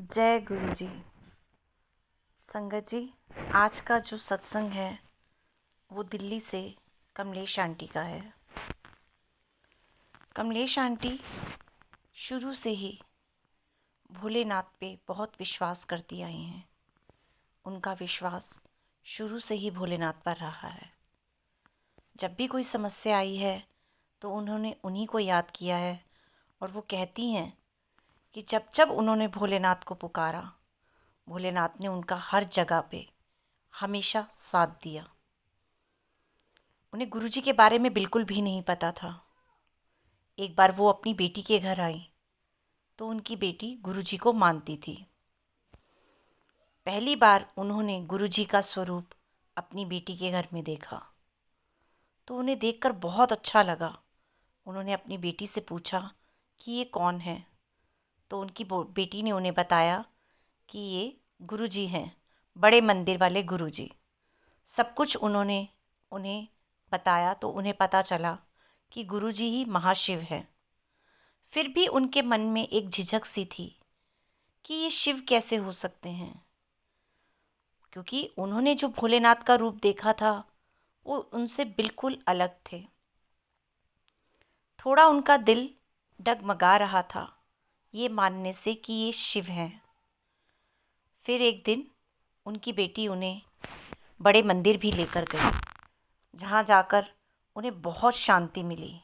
जय गुरु जी। संगत जी, आज का जो सत्संग है वो दिल्ली से कमलेश आंटी का है। कमलेश आंटी शुरू से ही भोलेनाथ पे बहुत विश्वास करती आई हैं। उनका विश्वास शुरू से ही भोलेनाथ पर रहा है। जब भी कोई समस्या आई है तो उन्होंने उन्हीं को याद किया है और वो कहती हैं कि जब जब उन्होंने भोलेनाथ को पुकारा, भोलेनाथ ने उनका हर जगह पे हमेशा साथ दिया। उन्हें गुरुजी के बारे में बिल्कुल भी नहीं पता था। एक बार वो अपनी बेटी के घर आई तो उनकी बेटी गुरुजी को मानती थी। पहली बार उन्होंने गुरुजी का स्वरूप अपनी बेटी के घर में देखा तो उन्हें देखकर बहुत अच्छा लगा। उन्होंने अपनी बेटी से पूछा कि ये कौन है, तो उनकी बेटी ने उन्हें बताया कि ये गुरुजी हैं, बड़े मंदिर वाले गुरुजी। सब कुछ उन्होंने उन्हें बताया तो उन्हें पता चला कि गुरुजी ही महाशिव हैं। फिर भी उनके मन में एक झिझक सी थी कि ये शिव कैसे हो सकते हैं, क्योंकि उन्होंने जो भोलेनाथ का रूप देखा था वो उनसे बिल्कुल अलग थे। थोड़ा उनका दिल डगमगा रहा था ये मानने से कि ये शिव हैं। फिर एक दिन उनकी बेटी उन्हें बड़े मंदिर भी लेकर गई, जहाँ जाकर उन्हें बहुत शांति मिली।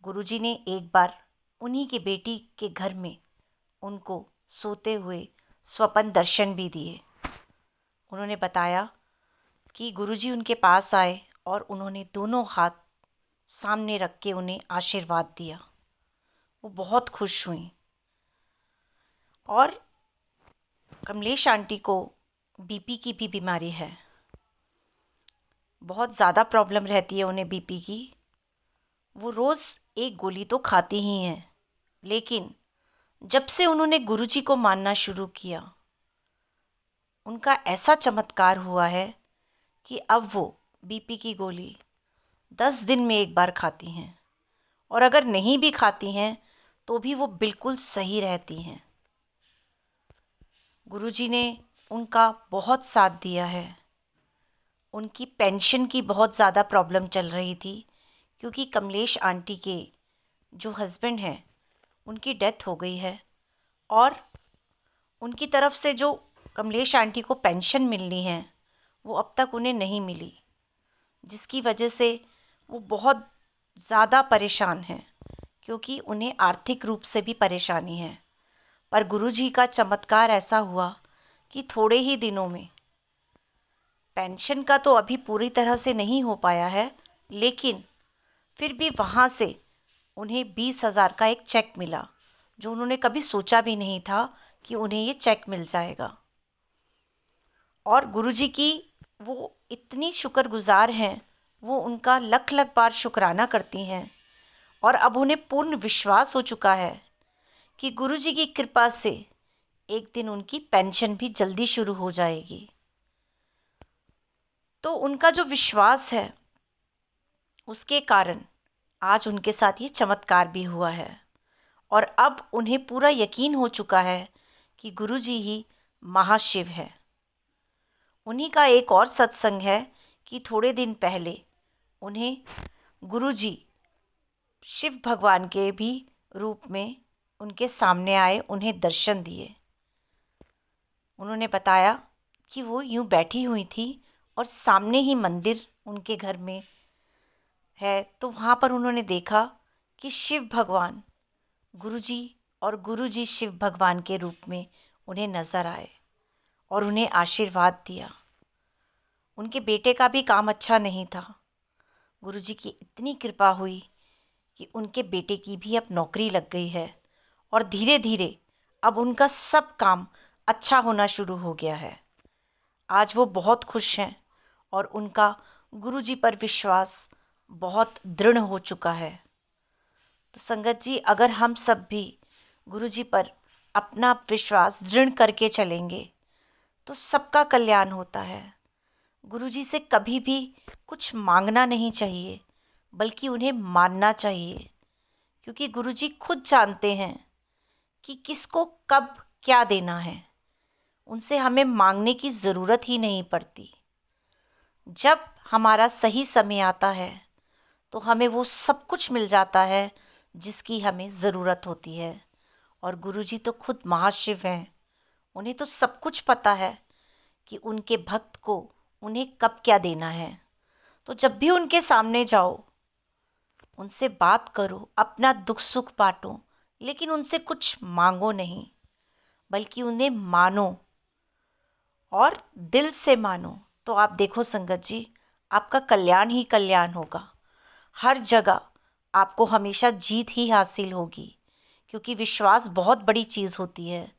गुरुजी ने एक बार उन्हीं की बेटी के घर में उनको सोते हुए स्वप्न दर्शन भी दिए। उन्होंने बताया कि गुरुजी उनके पास आए और उन्होंने दोनों हाथ सामने रख के उन्हें आशीर्वाद दिया। वो बहुत खुश हुई। और कमलेश आंटी को बीपी की भी बीमारी है। बहुत ज़्यादा प्रॉब्लम रहती है उन्हें बीपी की। वो रोज़ एक गोली तो खाती ही हैं, लेकिन जब से उन्होंने गुरुजी को मानना शुरू किया उनका ऐसा चमत्कार हुआ है कि अब वो बीपी की गोली 10 दिन में एक बार खाती हैं, और अगर नहीं भी खाती हैं तो भी वो बिल्कुल सही रहती हैं। गुरुजी ने उनका बहुत साथ दिया है। उनकी पेंशन की बहुत ज़्यादा प्रॉब्लम चल रही थी, क्योंकि कमलेश आंटी के जो हस्बैंड हैं उनकी डेथ हो गई है और उनकी तरफ से जो कमलेश आंटी को पेंशन मिलनी है वो अब तक उन्हें नहीं मिली, जिसकी वजह से वो बहुत ज़्यादा परेशान हैं, क्योंकि उन्हें आर्थिक रूप से भी परेशानी है। पर गुरुजी का चमत्कार ऐसा हुआ कि थोड़े ही दिनों में, पेंशन का तो अभी पूरी तरह से नहीं हो पाया है, लेकिन फिर भी वहाँ से उन्हें 20,000 का एक चेक मिला, जो उन्होंने कभी सोचा भी नहीं था कि उन्हें ये चेक मिल जाएगा। और गुरुजी की वो इतनी शुक्रगुजार हैं, वो उनका लख लख बार शुक्राना करती हैं। और अब उन्हें पूर्ण विश्वास हो चुका है कि गुरुजी की कृपा से एक दिन उनकी पेंशन भी जल्दी शुरू हो जाएगी। तो उनका जो विश्वास है उसके कारण आज उनके साथ ये चमत्कार भी हुआ है। और अब उन्हें पूरा यकीन हो चुका है कि गुरुजी ही महाशिव है। उन्हीं का एक और सत्संग है कि थोड़े दिन पहले उन्हें गुरुजी शिव भगवान के भी रूप में उनके सामने आए, उन्हें दर्शन दिए। उन्होंने बताया कि वो यूं बैठी हुई थी और सामने ही मंदिर उनके घर में है, तो वहाँ पर उन्होंने देखा कि शिव भगवान गुरुजी और गुरुजी शिव भगवान के रूप में उन्हें नज़र आए और उन्हें आशीर्वाद दिया। उनके बेटे का भी काम अच्छा नहीं था। गुरुजी की इतनी कृपा हुई कि उनके बेटे की भी अब नौकरी लग गई है और धीरे धीरे अब उनका सब काम अच्छा होना शुरू हो गया है। आज वो बहुत खुश हैं और उनका गुरुजी पर विश्वास बहुत दृढ़ हो चुका है। तो संगत जी, अगर हम सब भी गुरुजी पर अपना विश्वास दृढ़ करके चलेंगे तो सबका कल्याण होता है। गुरुजी से कभी भी कुछ मांगना नहीं चाहिए, बल्कि उन्हें मानना चाहिए, क्योंकि गुरुजी खुद जानते हैं कि किसको कब क्या देना है। उनसे हमें मांगने की ज़रूरत ही नहीं पड़ती। जब हमारा सही समय आता है तो हमें वो सब कुछ मिल जाता है जिसकी हमें ज़रूरत होती है। और गुरुजी तो खुद महाशिव हैं। उन्हें तो सब कुछ पता है कि उनके भक्त को उन्हें कब क्या देना है। तो जब भी उनके सामने जाओ, उनसे बात करो, अपना दुख सुख बांटो, लेकिन उनसे कुछ मांगो नहीं, बल्कि उन्हें मानो और दिल से मानो। तो आप देखो संगत जी, आपका कल्याण ही कल्याण होगा। हर जगह आपको हमेशा जीत ही हासिल होगी, क्योंकि विश्वास बहुत बड़ी चीज़ होती है।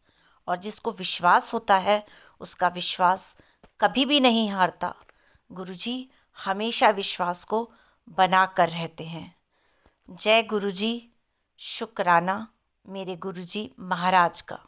और जिसको विश्वास होता है उसका विश्वास कभी भी नहीं हारता। गुरुजी हमेशा विश्वास को बना कर रहते हैं। जय गुरुजी। शुक्राना मेरे गुरुजी महाराज का।